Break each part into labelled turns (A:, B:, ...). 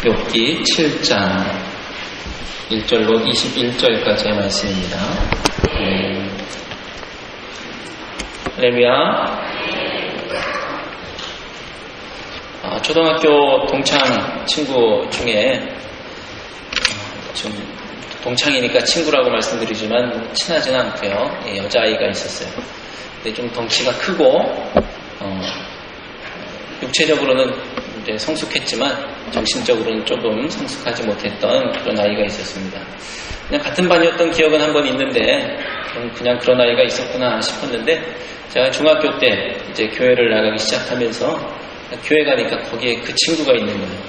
A: 욥기 7장 1절로 21절까지의 말씀입니다. 할렐루야. 초등학교 동창 친구 중에 좀 동창이니까 친구라고 말씀드리지만 친하지는 않고요. 여자아이가 있었어요. 근데 좀 덩치가 크고 육체적으로는 이제 성숙했지만 정신적으로는 조금 성숙하지 못했던 그런 아이가 있었습니다. 그냥 같은 반이었던 기억은 한 번 있는데 그냥 그런 아이가 있었구나 싶었는데 제가 중학교 때 이제 교회를 나가기 시작하면서 교회 가니까 거기에 그 친구가 있는 거예요.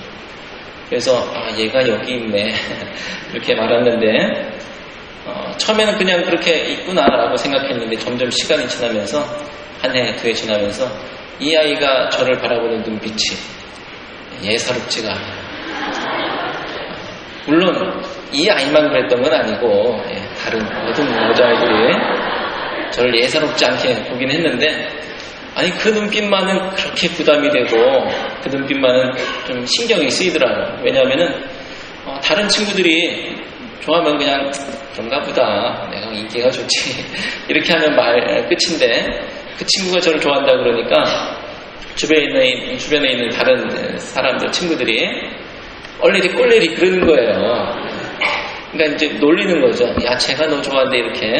A: 그래서 얘가 여기 있네 이렇게 말았는데 처음에는 그냥 그렇게 있구나라고 생각했는데 점점 시간이 지나면서 한 해, 두 해 지나면서 이 아이가 저를 바라보는 눈빛이 예사롭지가 않아요. 물론 이 아이만 그랬던 건 아니고 다른 모든 여자아이들이 저를 예사롭지 않게 보긴 했는데 아니 그 눈빛만은 그렇게 부담이 되고 그 눈빛만은 좀 신경이 쓰이더라고요. 왜냐하면은 다른 친구들이 좋아하면 그냥 그런가 보다 내가 인기가 좋지 이렇게 하면 말 끝인데 그 친구가 저를 좋아한다 그러니까 주변에 있는 다른 사람들 친구들이 얼레리 꼴레리 그러는 거예요. 그러니까 이제 놀리는 거죠. 야 제가 너 좋아한대 이렇게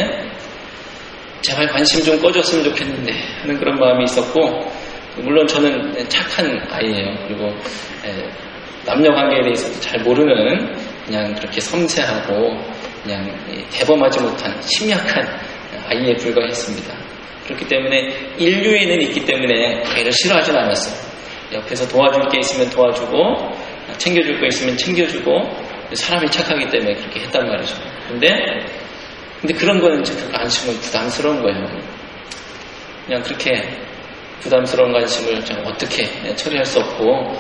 A: 제발 관심 좀 꺼줬으면 좋겠는데 하는 그런 마음이 있었고 물론 저는 착한 아이예요. 그리고 남녀 관계에 대해서도 잘 모르는 그냥 그렇게 섬세하고 그냥 대범하지 못한 심약한 아이에 불과했습니다. 그렇기 때문에 인류에는 있기 때문에 애를 싫어하진 않았어요. 옆에서 도와줄 게 있으면 도와주고 챙겨줄 거 있으면 챙겨주고 사람이 착하기 때문에 그렇게 했단 말이죠. 근데 그런 거는 그 관심은 부담스러운 거예요. 그냥 그렇게 부담스러운 관심을 어떻게 처리할 수 없고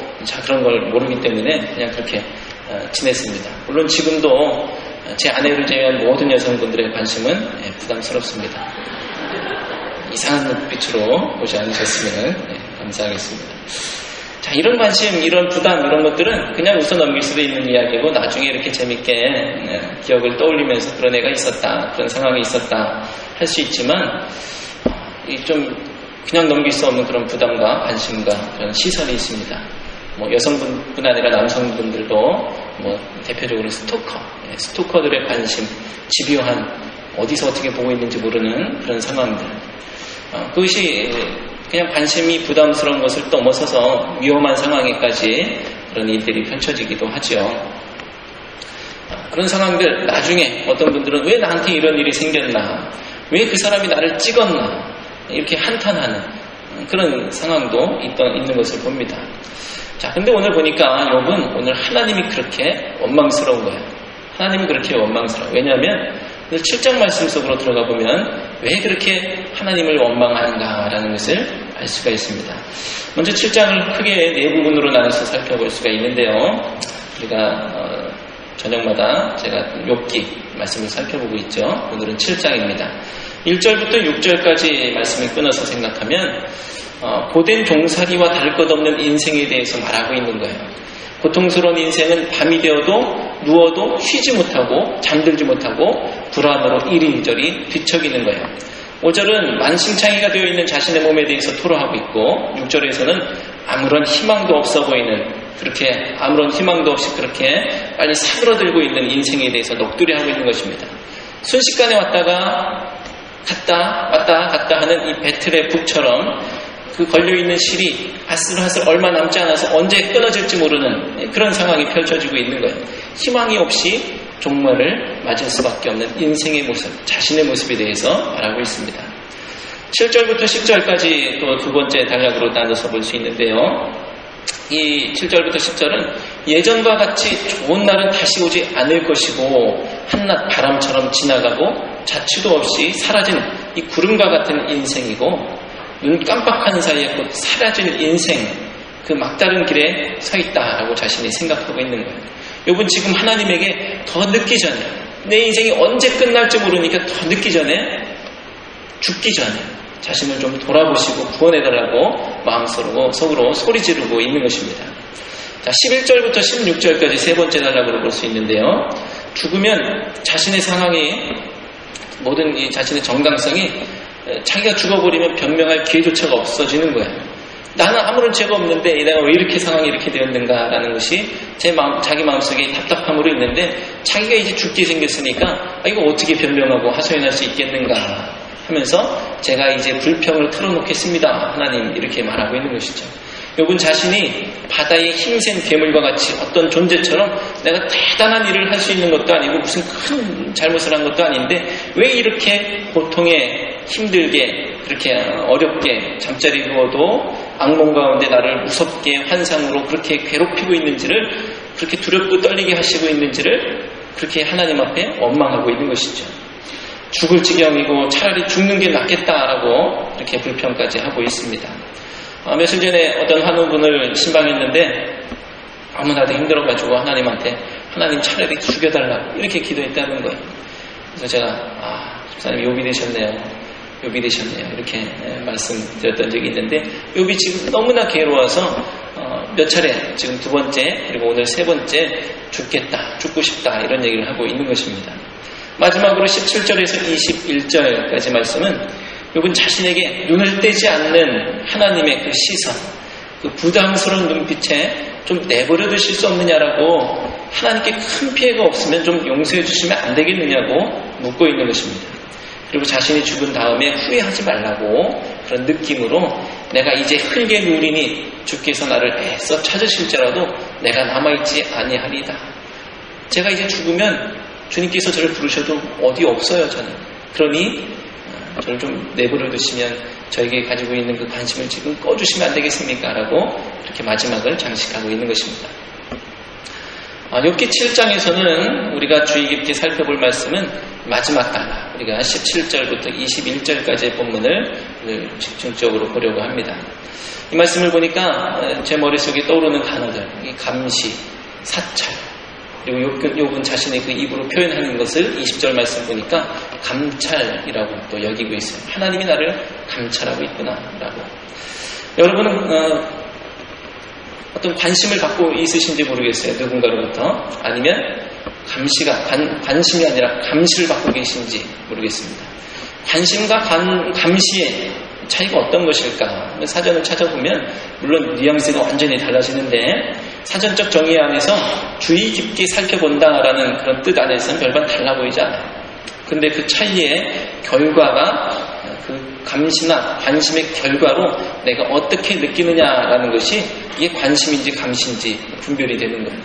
A: 그런 걸 모르기 때문에 그냥 그렇게 지냈습니다. 물론 지금도 제 아내를 제외한 모든 여성분들의 관심은 부담스럽습니다. 이상한 눈빛으로 보지 않으셨으면 감사하겠습니다. 자, 이런 관심, 이런 부담, 이런 것들은 그냥 웃어 넘길 수도 있는 이야기고 나중에 이렇게 재밌게 기억을 떠올리면서 그런 애가 있었다, 그런 상황이 있었다 할 수 있지만 좀 그냥 넘길 수 없는 그런 부담과 관심과 그런 시선이 있습니다. 여성분뿐 아니라 남성분들도 대표적으로 스토커들의 관심, 집요한 어디서 어떻게 보고 있는지 모르는 그런 상황들. 그것이 그냥 관심이 부담스러운 것을 넘어서서 위험한 상황에까지 그런 일들이 펼쳐지기도 하죠. 그런 상황들 나중에 어떤 분들은 왜 나한테 이런 일이 생겼나, 왜 그 사람이 나를 찍었나 이렇게 한탄하는 그런 상황도 있는 것을 봅니다. 자, 근데 오늘 보니까 욥은 오늘 하나님이 그렇게 원망스러운 거예요. 하나님이 그렇게 원망스러워요. 왜냐하면 오늘 7장 말씀 속으로 들어가 보면 왜 그렇게 하나님을 원망하는가라는 것을 알 수가 있습니다. 먼저 7장을 크게 네 부분으로 나눠서 살펴볼 수가 있는데요. 우리가 저녁마다 제가 욥기 말씀을 살펴보고 있죠. 오늘은 7장입니다. 1절부터 6절까지 말씀을 끊어서 생각하면 고된 종살이와 다를 것 없는 인생에 대해서 말하고 있는 거예요. 고통스러운 인생은 밤이 되어도 누워도 쉬지 못하고 잠들지 못하고 불안으로 이리저리 뒤척이는 거예요. 5절은 만신창이가 되어 있는 자신의 몸에 대해서 토로하고 있고 6절에서는 아무런 희망도 없어 보이는 그렇게 아무런 희망도 없이 그렇게 빨리 사그러들고 있는 인생에 대해서 넋두리하고 있는 것입니다. 순식간에 왔다가 갔다 하는 이 배틀의 북처럼 그 걸려있는 실이 아슬아슬 얼마 남지 않아서 언제 끊어질지 모르는 그런 상황이 펼쳐지고 있는 거예요. 희망이 없이 종말을 맞을 수밖에 없는 인생의 모습, 자신의 모습에 대해서 말하고 있습니다. 7절부터 10절까지 또 두 번째 단락으로 나눠서 볼 수 있는데요. 이 7절부터 10절은 예전과 같이 좋은 날은 다시 오지 않을 것이고 한낮 바람처럼 지나가고 자취도 없이 사라진 이 구름과 같은 인생이고 눈 깜빡하는 사이에 곧 사라질 인생, 그 막다른 길에 서 있다라고 자신이 생각하고 있는 거예요. 욥은 지금 하나님에게 더 늦기 전에, 내 인생이 언제 끝날지 모르니까 더 늦기 전에, 죽기 전에 자신을 좀 돌아보시고 구원해달라고 마음속으로 소리 지르고 있는 것입니다. 자, 11절부터 16절까지 세 번째 단락으로 볼 수 있는데요. 죽으면 자신의 상황이, 모든 이 자신의 정당성이 자기가 죽어버리면 변명할 기회조차가 없어지는 거예요. 나는 아무런 죄가 없는데 내가 왜 이렇게 상황이 이렇게 되었는가라는 것이 자기 마음속에 답답함으로 있는데, 자기가 이제 죽게 생겼으니까 이거 어떻게 변명하고 하소연할 수 있겠는가 하면서 제가 이제 불평을 털어놓겠습니다, 하나님, 이렇게 말하고 있는 것이죠. 욥은 자신이 바다의 힘센 괴물과 같이 어떤 존재처럼 내가 대단한 일을 할 수 있는 것도 아니고 무슨 큰 잘못을 한 것도 아닌데 왜 이렇게 고통에 힘들게 그렇게 어렵게 잠자리 누워도 악몽 가운데 나를 무섭게 환상으로 그렇게 괴롭히고 있는지를, 그렇게 두렵고 떨리게 하시고 있는지를 그렇게 하나님 앞에 원망하고 있는 것이죠. 죽을 지경이고 차라리 죽는 게 낫겠다라고 이렇게 불평까지 하고 있습니다. 며칠 전에 어떤 한우분을 신방했는데 너무나도 힘들어가지고 하나님한테 하나님 차라리 죽여달라고 이렇게 기도했다는 거예요. 그래서 제가 집사님 욥이 되셨네요 이렇게 말씀드렸던 적이 있는데, 욥이 지금 너무나 괴로워서 몇 차례 지금 두 번째 그리고 오늘 세 번째 죽고 싶다 이런 얘기를 하고 있는 것입니다. 마지막으로 17절에서 21절까지 말씀은 욥은 자신에게 눈을 떼지 않는 하나님의 그 시선, 그 부담스러운 눈빛에 좀 내버려 두실 수 없느냐라고, 하나님께 큰 피해가 없으면 좀 용서해 주시면 안 되겠느냐고 묻고 있는 것입니다. 그리고 자신이 죽은 다음에 후회하지 말라고 그런 느낌으로 내가 이제 흙에 누리니 주께서 나를 애써 찾으실지라도 내가 남아있지 아니하리다. 제가 이제 죽으면 주님께서 저를 부르셔도 어디 없어요, 저는. 그러니 저를 좀 내버려 두시면 저에게 가지고 있는 그 관심을 지금 꺼주시면 안 되겠습니까? 라고 그렇게 마지막을 장식하고 있는 것입니다. 욥기 7장에서는 우리가 주의 깊게 살펴볼 말씀은 마지막 단락, 우리가 17절부터 21절까지의 본문을 집중적으로 보려고 합니다. 이 말씀을 보니까 제 머릿속에 떠오르는 단어들, 감시, 사찰, 그리고 욥은 자신의 그 입으로 표현하는 것을 20절 말씀 보니까 감찰이라고 또 여기고 있어요. 하나님이 나를 감찰하고 있구나 라고. 여러분은 어떤 관심을 받고 있으신지 모르겠어요. 누군가로부터. 아니면 관심이 아니라 감시를 받고 계신지 모르겠습니다. 관심과 감시의 차이가 어떤 것일까? 사전을 찾아보면 물론 뉘앙스가 완전히 달라지는데, 사전적 정의 안에서 주의 깊게 살펴본다라는 그런 뜻 안에서는 별반 달라 보이지 않아요. 근데 그 차이의 결과가 그 감시나 관심의 결과로 내가 어떻게 느끼느냐라는 것이 이게 관심인지 감시인지 분별이 되는 거예요.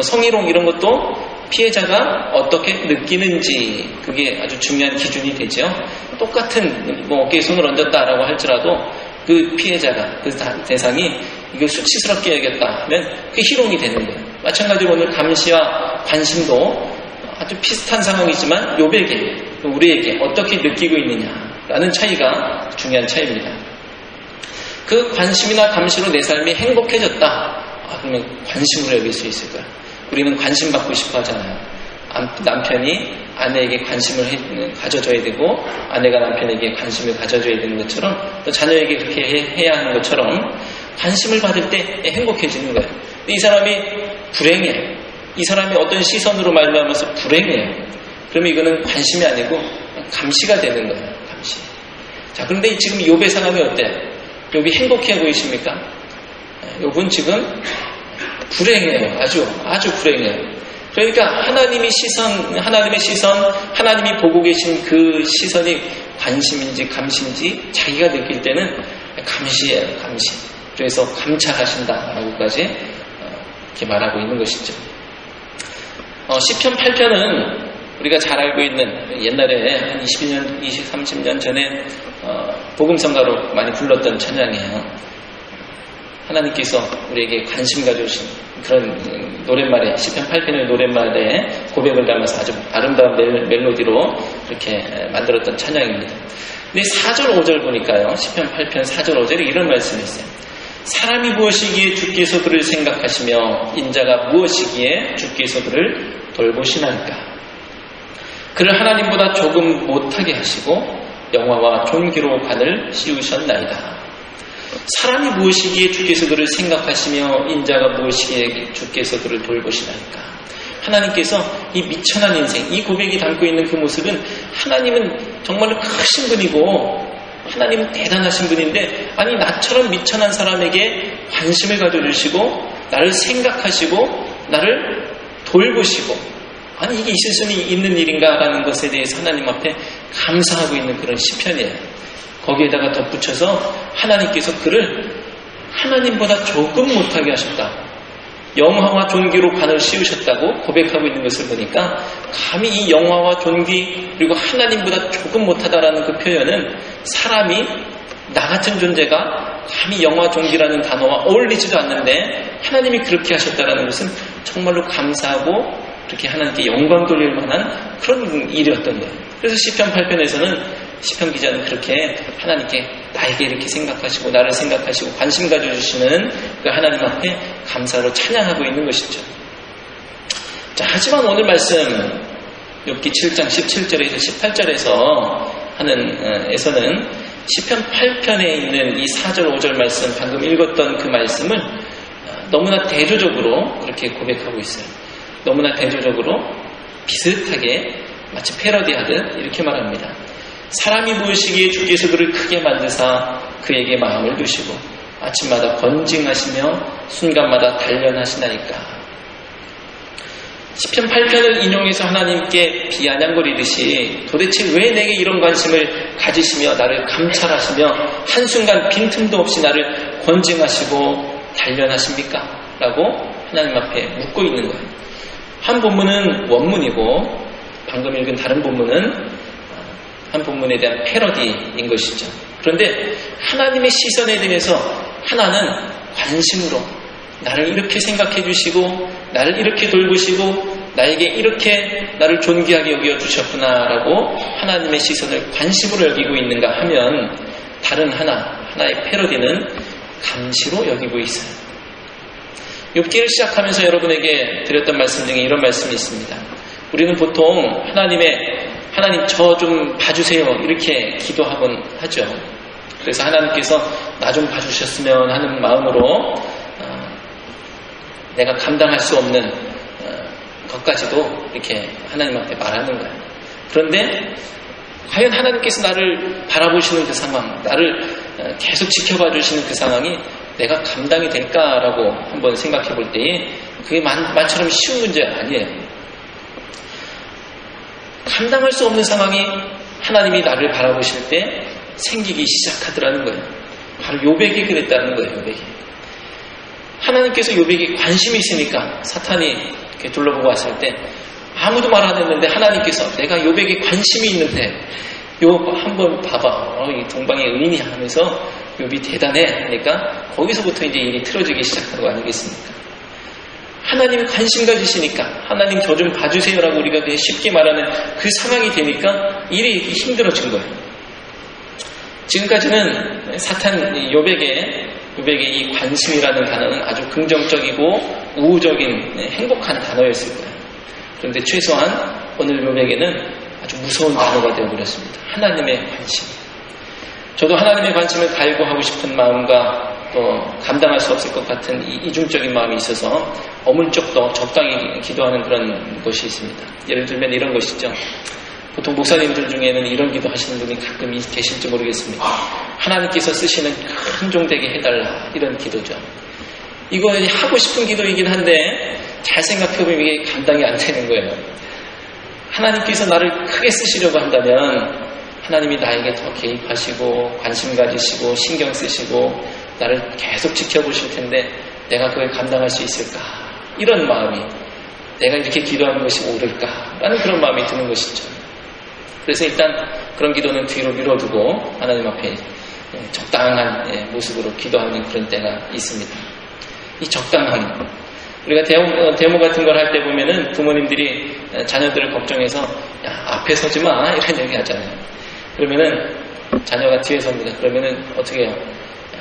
A: 성희롱 이런 것도 피해자가 어떻게 느끼는지 그게 아주 중요한 기준이 되죠. 똑같은 어깨에 손을 얹었다라고 할지라도 그 피해자가, 그 대상이 이걸 수치스럽게 여겼다 하면 그게 희롱이 되는 거예요. 마찬가지로 오늘 감시와 관심도 아주 비슷한 상황이지만 욥에게, 우리에게 어떻게 느끼고 있느냐라는 차이가 중요한 차이입니다. 그 관심이나 감시로 내 삶이 행복해졌다. 그러면 관심으로 여길 수 있을 거야. 우리는 관심 받고 싶어 하잖아요. 남편이 아내에게 관심을 가져줘야 되고 아내가 남편에게 관심을 가져줘야 되는 것처럼 또 자녀에게 그렇게 해야 하는 것처럼 관심을 받을 때 행복해지는 거예요. 근데 이 사람이 불행해. 이 사람이 어떤 시선으로 말미암아서 불행해요. 그러면 이거는 관심이 아니고 감시가 되는 거예요. 감시. 자, 그런데 지금 욥의 상황이 어때요? 욥이 행복해 보이십니까? 욥은 지금 불행해요. 아주 불행해요. 그러니까 하나님의 시선, 하나님이 보고 계신 그 시선이 관심인지 감시인지 자기가 느낄 때는 감시예요. 감시. 그래서 감찰하신다라고까지 이렇게 말하고 있는 것이죠. 시편 8편은 우리가 잘 알고 있는 옛날에 한 20년, 30년 전에 복음성가로 많이 불렀던 찬양이에요. 하나님께서 우리에게 관심 가져오신 그런 노랫말에, 시편 8편의 노랫말에 고백을 담아서 아주 아름다운 멜로디로 이렇게 만들었던 찬양입니다. 근데 4절 5절 보니까요, 시편 8편 4절 5절에 이런 말씀이 있어요. 사람이 무엇이기에 주께서 그를 생각하시며 인자가 무엇이기에 주께서 그를 돌보시나이까. 그를 하나님보다 조금 못하게 하시고 영화와 존귀로 관을 씌우셨나이다. 사람이 무엇이기에 주께서 그를 생각하시며 인자가 무엇이기에 주께서 그를 돌보시나이까. 하나님께서 이 미천한 인생, 이 고백이 담고 있는 그 모습은 하나님은 정말로 크신 분이고 하나님은 대단하신 분인데, 아니 나처럼 미천한 사람에게 관심을 가져주시고 나를 생각하시고 나를 돌보시고, 아니 이게 있을 수 있는 일인가라는 것에 대해서 하나님 앞에 감사하고 있는 그런 시편이에요. 거기에다가 덧붙여서 하나님께서 그를 하나님보다 조금 못하게 하셨다, 영화와 존귀로 관을 씌우셨다고 고백하고 있는 것을 보니까 감히 이 영화와 존귀 그리고 하나님보다 조금 못하다라는 그 표현은 사람이 나 같은 존재가 감히 영화 존귀라는 단어와 어울리지도 않는데 하나님이 그렇게 하셨다라는 것은 정말로 감사하고 그렇게 하나님께 영광 돌릴 만한 그런 일이었던 거예요. 그래서 시편 8편에서는 시편 기자는 그렇게 하나님께 나에게 이렇게 생각하시고 나를 생각하시고 관심 가져주시는 그 하나님 앞에 감사로 찬양하고 있는 것이죠. 자, 하지만 오늘 말씀 욥기 7장 17절에서 18절에서 에서는 시편 8편에 있는 이 4절 5절 말씀, 방금 읽었던 그 말씀을 너무나 대조적으로 그렇게 고백하고 있어요. 너무나 대조적으로 비슷하게 마치 패러디하듯 이렇게 말합니다. 사람이 무엇이기에 주께서 그를 크게 만드사 그에게 마음을 두시고 아침마다 번징하시며 순간마다 단련하시나이까. 시편 8편을 인용해서 하나님께 비아냥거리듯이 도대체 왜 내게 이런 관심을 가지시며 나를 감찰하시며 한순간 빈틈도 없이 나를 권징하시고 단련하십니까? 라고 하나님 앞에 묻고 있는 거예요. 한 본문은 원문이고 방금 읽은 다른 본문은 한 본문에 대한 패러디인 것이죠. 그런데 하나님의 시선에 대해서 하나는 관심으로 나를 이렇게 생각해 주시고 나를 이렇게 돌보시고 나에게 이렇게 나를 존귀하게 여겨주셨구나라고 하나님의 시선을 관심으로 여기고 있는가 하면, 다른 하나의 패러디는 감시로 여기고 있어요. 욥기를 시작하면서 여러분에게 드렸던 말씀 중에 이런 말씀이 있습니다. 우리는 보통 하나님 저 좀 봐주세요 이렇게 기도하곤 하죠. 그래서 하나님께서 나 좀 봐주셨으면 하는 마음으로 내가 감당할 수 없는 것까지도 이렇게 하나님 앞에 말하는 거예요. 그런데 과연 하나님께서 나를 바라보시는 그 상황, 나를 계속 지켜봐 주시는 그 상황이 내가 감당이 될까라고 한번 생각해 볼 때에 그게 말처럼 쉬운 문제가 아니에요. 감당할 수 없는 상황이 하나님이 나를 바라보실 때 생기기 시작하더라는 거예요. 바로 욥에게 그랬다는 거예요. 욥에게. 하나님께서 욥에게 관심이 있으니까 사탄이 이렇게 둘러보고 왔을 때 아무도 말 안 했는데 하나님께서 내가 욥에게 관심이 있는데 욥 한번 봐봐. 이 동방의 의인이 하면서 욥이 대단해 하니까 거기서부터 이제 일이 틀어지기 시작한 거 아니겠습니까? 하나님이 관심 가지시니까 하나님 저 좀 봐주세요라고 우리가 그냥 쉽게 말하는 그 상황이 되니까 일이 힘들어진 거예요. 지금까지는 사탄 욥에게 이 관심이라는 단어는 아주 긍정적이고 우호적인 행복한 단어였을 거예요. 그런데 최소한 오늘 욥에게는 아주 무서운 단어가 되어버렸습니다. 하나님의 관심. 저도 하나님의 관심을 갈구하고 싶은 마음과 또 감당할 수 없을 것 같은 이중적인 마음이 있어서 어물쩍도 적당히 기도하는 그런 것이 있습니다. 예를 들면 이런 것이죠. 보통 목사님들 중에는 이런 기도 하시는 분이 가끔 계실지 모르겠습니다. 하나님께서 쓰시는 큰 종 되게 해달라, 이런 기도죠. 이거 하고 싶은 기도이긴 한데 잘 생각해보면 이게 감당이 안 되는 거예요. 하나님께서 나를 크게 쓰시려고 한다면 하나님이 나에게 더 개입하시고 관심 가지시고 신경 쓰시고 나를 계속 지켜보실 텐데 내가 그걸 감당할 수 있을까? 이런 마음이, 내가 이렇게 기도하는 것이 옳을까라는 그런 마음이 드는 것이죠. 그래서 일단 그런 기도는 뒤로 미뤄두고 하나님 앞에 적당한 모습으로 기도하는 그런 때가 있습니다. 이 적당함, 우리가 데모 같은 걸 할 때 보면은 부모님들이 자녀들을 걱정해서 야, 앞에 서지 마 이런 얘기 하잖아요. 그러면은 자녀가 뒤에 섭니다. 그러면은 어떻게 해요?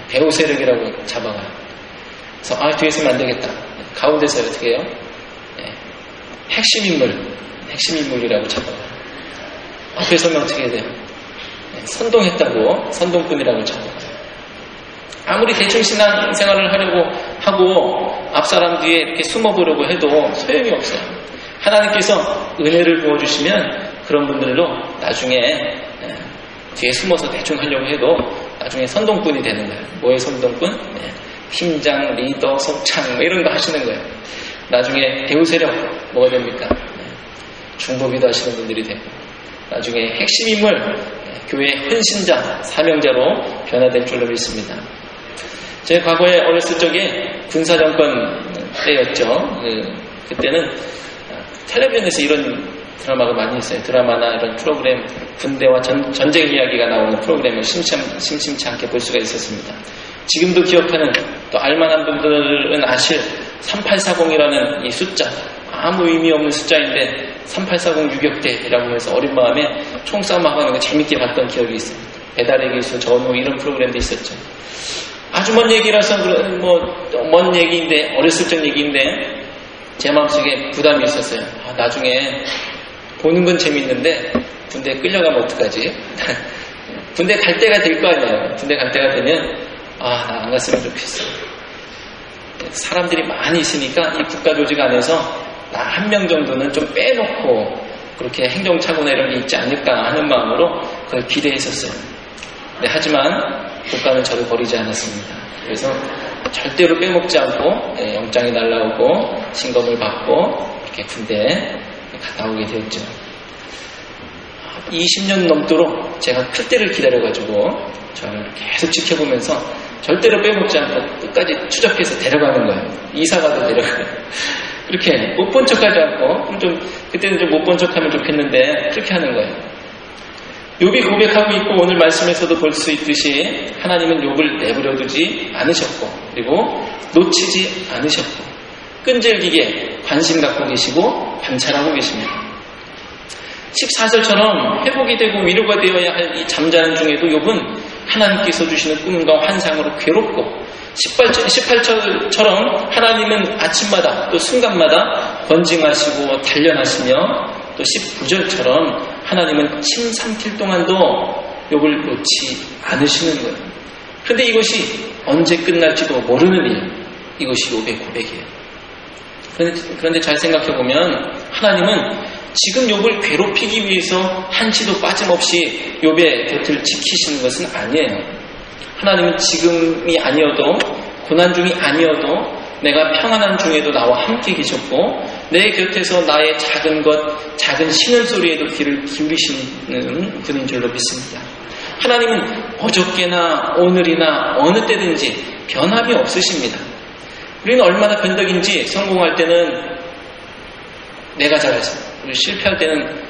A: 배우 세력이라고 잡아가요. 그래서 뒤에 서면 안 되겠다. 가운데서 어떻게 해요? 핵심 인물이라고 잡아가요. 앞에 서면 어떻게 해야 돼요? 선동했다고, 선동꾼이라고 잡아가요. 아무리 대충 신앙생활을 하려고 하고 앞사람 뒤에 이렇게 숨어보려고 해도 소용이 없어요. 하나님께서 은혜를 부어주시면 그런 분들로 나중에 뒤에 숨어서 대충 하려고 해도 나중에 선동꾼이 되는 거예요. 뭐의 선동꾼? 팀장, 리더, 속창 이런 거 하시는 거예요. 나중에 배우 세력 뭐가 됩니까? 중보기도 하시는 분들이 되고 나중에 핵심 인물, 교회 헌신자, 사명자로 변화될 줄로 믿습니다. 제 과거에 어렸을 적에 군사정권 때였죠. 그때는 텔레비전에서 이런 드라마가 많이 있어요. 드라마나 이런 프로그램, 군대와 전쟁 이야기가 나오는 프로그램을 심심치 않게 볼 수가 있었습니다. 지금도 기억하는, 또 알만한 분들은 아실 3840이라는 이 숫자, 아무 의미 없는 숫자인데 3840 유격대라고 해서 어린 마음에 총싸움하고 하는 거 재밌게 봤던 기억이 있어요. 배달의 기수, 전후 이런 프로그램도 있었죠. 아주 먼 얘기라서 먼 얘기인데, 어렸을 적 얘기인데 제 마음속에 부담이 있었어요. 나중에 보는 건 재밌는데 군대 끌려가면 어떡하지? 군대 갈 때가 될 거 아니에요. 군대 갈 때가 되면 나 안 갔으면 좋겠어. 사람들이 많이 있으니까 이 국가조직 안에서 나 한 명 정도는 좀 빼놓고 그렇게 행정착오나 이런 게 있지 않을까 하는 마음으로 그걸 기대했었어요. 네, 하지만 국가는 저를 버리지 않았습니다. 그래서 절대로 빼먹지 않고 영장이 날라오고 신검을 받고 이렇게 군대에 갔다 오게 되었죠. 20년 넘도록 제가 클 때를 기다려가지고 저를 계속 지켜보면서 절대로 빼먹지 않고 끝까지 추적해서 데려가는 거예요. 이사가도 데려가요. 그렇게 못 본 척하지 않고 그때는 좀 못 본 척하면 좋겠는데 그렇게 하는 거예요. 욥이 고백하고 있고 오늘 말씀에서도 볼 수 있듯이 하나님은 욥을 내버려두지 않으셨고 그리고 놓치지 않으셨고 끈질기게 관심 갖고 계시고 관찰하고 계십니다. 14절처럼 회복이 되고 위로가 되어야 할 이 잠자는 중에도 욥은 하나님께서 주시는 꿈과 환상으로 괴롭고 18절처럼 하나님은 아침마다 또 순간마다 번징하시고 단련하시며 또 19절처럼 하나님은 침 삼킬 동안도 욥을 놓지 않으시는 거예요. 그런데 이것이 언제 끝날지도 모르는 일, 이것이 욥의 고백이에요. 그런데 잘 생각해보면 하나님은 지금 욥을 괴롭히기 위해서 한치도 빠짐없이 욥의 곁을 지키시는 것은 아니에요. 하나님은 지금이 아니어도 고난 중이 아니어도 내가 평안한 중에도 나와 함께 계셨고 내 곁에서 나의 작은 것, 작은 신음소리에도 귀를 기울이시는 분인 줄로 믿습니다. 하나님은 어저께나 오늘이나 어느 때든지 변함이 없으십니다. 우리는 얼마나 변덕인지 성공할 때는 내가 잘해서, 우리 실패할 때는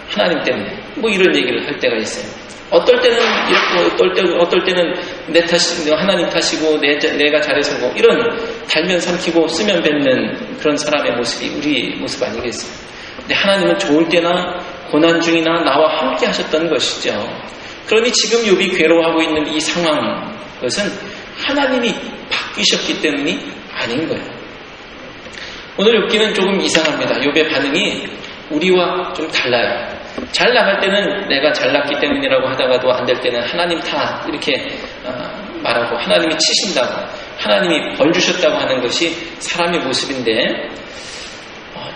A: 하나님 때문에 이런 얘기를 할 때가 있어요. 어떨 때는 이렇고 어떨 때는 내 탓이 하나님 탓이고 내가 잘해서고 이런 달면 삼키고 쓰면 뱉는 그런 사람의 모습이 우리 모습 아니겠어요? 근데 하나님은 좋을 때나 고난 중이나 나와 함께 하셨던 것이죠. 그러니 지금 욥이 괴로워하고 있는 이 상황, 그것은 하나님이 바뀌셨기 때문이 아닌 거예요. 오늘 욥기는 조금 이상합니다. 욥의 반응이 우리와 좀 달라요. 잘 나갈 때는 내가 잘났기 때문이라고 하다가도 안 될 때는 하나님 탓 이렇게 말하고 하나님이 치신다고 하나님이 벌 주셨다고 하는 것이 사람의 모습인데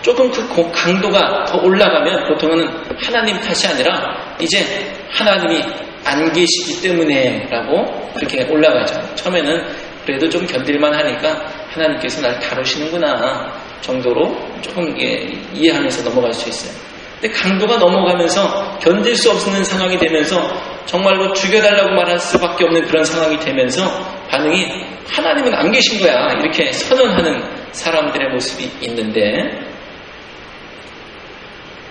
A: 조금 그 강도가 더 올라가면 보통은 하나님 탓이 아니라 이제 하나님이 안 계시기 때문에 라고 그렇게 올라가죠. 처음에는 그래도 좀 견딜만 하니까 하나님께서 날 다루시는구나 정도로 조금 이해하면서 넘어갈 수 있어요. 근데 강도가 넘어가면서 견딜 수 없는 상황이 되면서 정말로 죽여달라고 말할 수밖에 없는 그런 상황이 되면서 반응이 하나님은 안 계신 거야 이렇게 선언하는 사람들의 모습이 있는데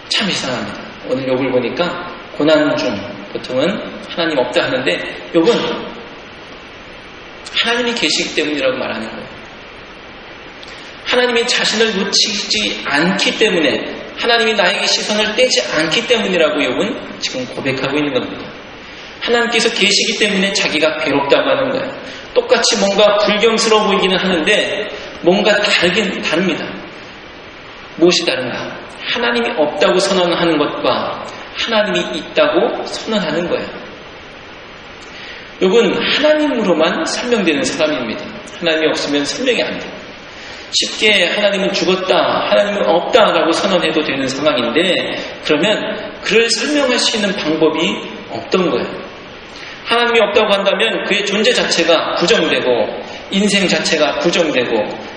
A: 참 이상합니다. 오늘 욥을 보니까 고난 중 보통은 하나님 없다 하는데 욥은 하나님이 계시기 때문이라고 말하는 거예요. 하나님이 자신을 놓치지 않기 때문에 하나님이 나에게 시선을 떼지 않기 때문이라고 욥은 지금 고백하고 있는 겁니다. 하나님께서 계시기 때문에 자기가 괴롭다고 하는 거예요. 똑같이 뭔가 불경스러워 보이기는 하는데 뭔가 다릅니다. 무엇이 다른가? 하나님이 없다고 선언하는 것과 하나님이 있다고 선언하는 거예요. 욥은 하나님으로만 설명되는 사람입니다. 하나님이 없으면 설명이 안 돼요. 쉽게 하나님은 죽었다, 하나님은 없다라고 선언해도 되는 상황인데 그러면 그를 설명할 수 있는 방법이 없던 거예요. 하나님이 없다고 한다면 그의 존재 자체가 부정되고 인생 자체가 부정되고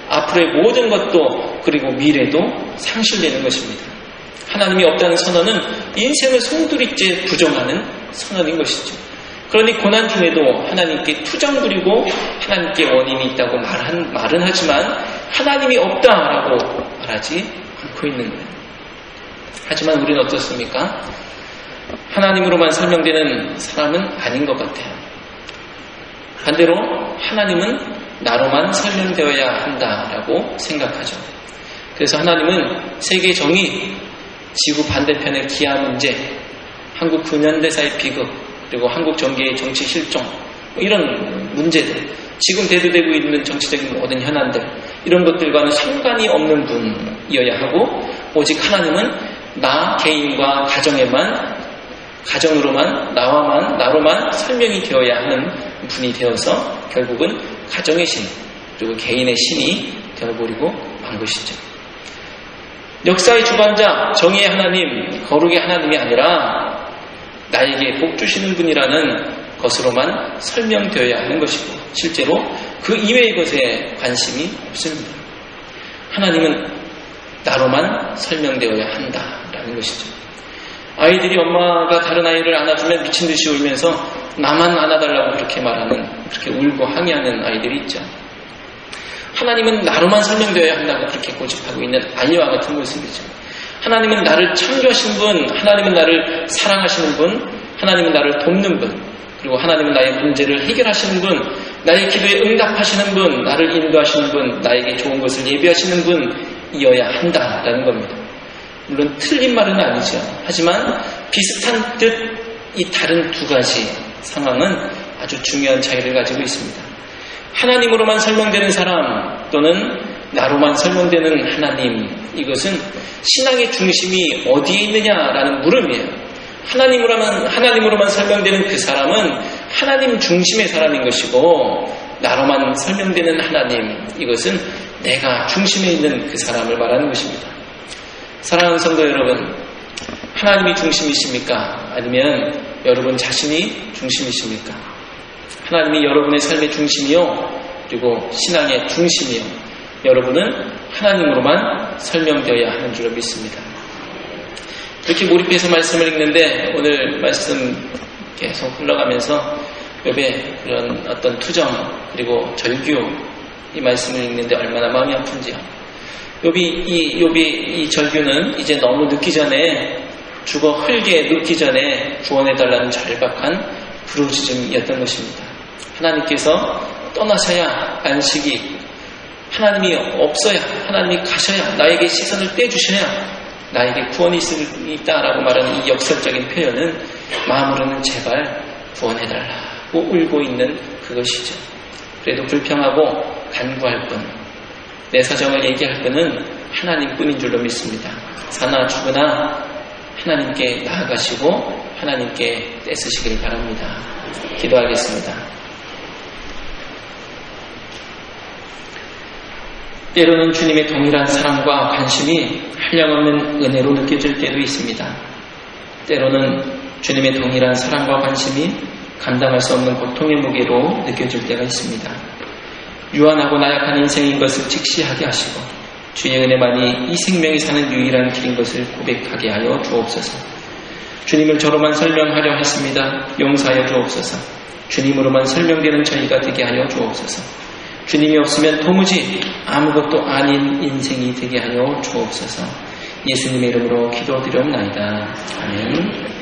A: 앞으로의 모든 것도 그리고 미래도 상실되는 것입니다. 하나님이 없다는 선언은 인생을 송두리째 부정하는 선언인 것이죠. 그러니 고난 중에도 하나님께 투정 부리고 하나님께 원인이 있다고 말은 하지만 하나님이 없다라고 말하지 않고 있는 거예요. 하지만 우리는 어떻습니까? 하나님으로만 설명되는 사람은 아닌 것 같아요. 반대로 하나님은 나로만 설명되어야 한다라고 생각하죠. 그래서 하나님은 세계 정의, 지구 반대편의 기아 문제, 한국 근현대사의 비극, 그리고 한국 정계의 정치 실종, 이런 문제들, 지금 대두되고 있는 정치적인 모든 현안들, 이런 것들과는 상관이 없는 분이어야 하고 오직 하나님은 나 개인과 가정으로만 나로만 설명이 되어야 하는 분이 되어서 결국은 가정의 신 그리고 개인의 신이 되어버리고 만 것이죠. 역사의 주관자 정의의 하나님, 거룩의 하나님이 아니라 나에게 복 주시는 분이라는 것으로만 설명되어야 하는 것이고 실제로 그 이외의 것에 관심이 없습니다. 하나님은 나로만 설명되어야 한다라는 것이죠. 아이들이 엄마가 다른 아이를 안아주면 미친 듯이 울면서 나만 안아달라고 그렇게 울고 항의하는 아이들이 있죠. 하나님은 나로만 설명되어야 한다고 그렇게 고집하고 있는 아이와 같은 모습이죠. 하나님은 나를 창조하신 분, 하나님은 나를 사랑하시는 분, 하나님은 나를 돕는 분, 그리고 하나님은 나의 문제를 해결하시는 분, 나의 기도에 응답하시는 분, 나를 인도하시는 분, 나에게 좋은 것을 예비하시는 분이어야 한다라는 겁니다. 물론 틀린 말은 아니죠. 하지만 비슷한 듯 이 다른 두 가지 상황은 아주 중요한 차이를 가지고 있습니다. 하나님으로만 설명되는 사람 또는 나로만 설명되는 하나님, 이것은 신앙의 중심이 어디에 있느냐라는 물음이에요. 하나님으로만 설명되는 그 사람은 하나님 중심의 사람인 것이고 나로만 설명되는 하나님, 이것은 내가 중심에 있는 그 사람을 말하는 것입니다. 사랑하는 성도 여러분, 하나님이 중심이십니까? 아니면 여러분 자신이 중심이십니까? 하나님이 여러분의 삶의 중심이요, 그리고 신앙의 중심이요, 여러분은 하나님으로만 설명되어야 하는 줄로 믿습니다. 이렇게 몰입해서 말씀을 읽는데 오늘 말씀 계속 흘러가면서 욥의 그런 어떤 투정 그리고 절규, 이 말씀을 읽는데 얼마나 마음이 아픈지요. 욥이 이 절규는 이제 너무 늦기 전에, 죽어 흙에 눕기 전에 구원해달라는 절박한 부르짖음이었던 것입니다. 하나님께서 떠나셔야 안식이, 하나님이 없어야, 하나님이 가셔야, 나에게 시선을 떼주셔야 나에게 구원이 있다라고 말하는 이 역설적인 표현은 마음으로는 제발 구원해달라고 울고 있는 그것이죠. 그래도 불평하고 간구할 뿐, 내 사정을 얘기할 분은 하나님뿐인 줄로 믿습니다. 사나 죽으나 하나님께 나아가시고 하나님께 떼쓰시길 바랍니다. 기도하겠습니다. 때로는 주님의 동일한 사랑과 관심이 한량없는 은혜로 느껴질 때도 있습니다. 때로는 주님의 동일한 사랑과 관심이 감당할 수 없는 고통의 무게로 느껴질 때가 있습니다. 유한하고 나약한 인생인 것을 직시하게 하시고 주의 은혜만이 이 생명이 사는 유일한 길인 것을 고백하게 하여 주옵소서. 주님을 저로만 설명하려 했습니다. 용서하여 주옵소서. 주님으로만 설명되는 저희가 되게 하여 주옵소서. 주님이 없으면 도무지 아무것도 아닌 인생이 되게 하여 주옵소서. 예수님의 이름으로 기도드리옵나이다. 아멘.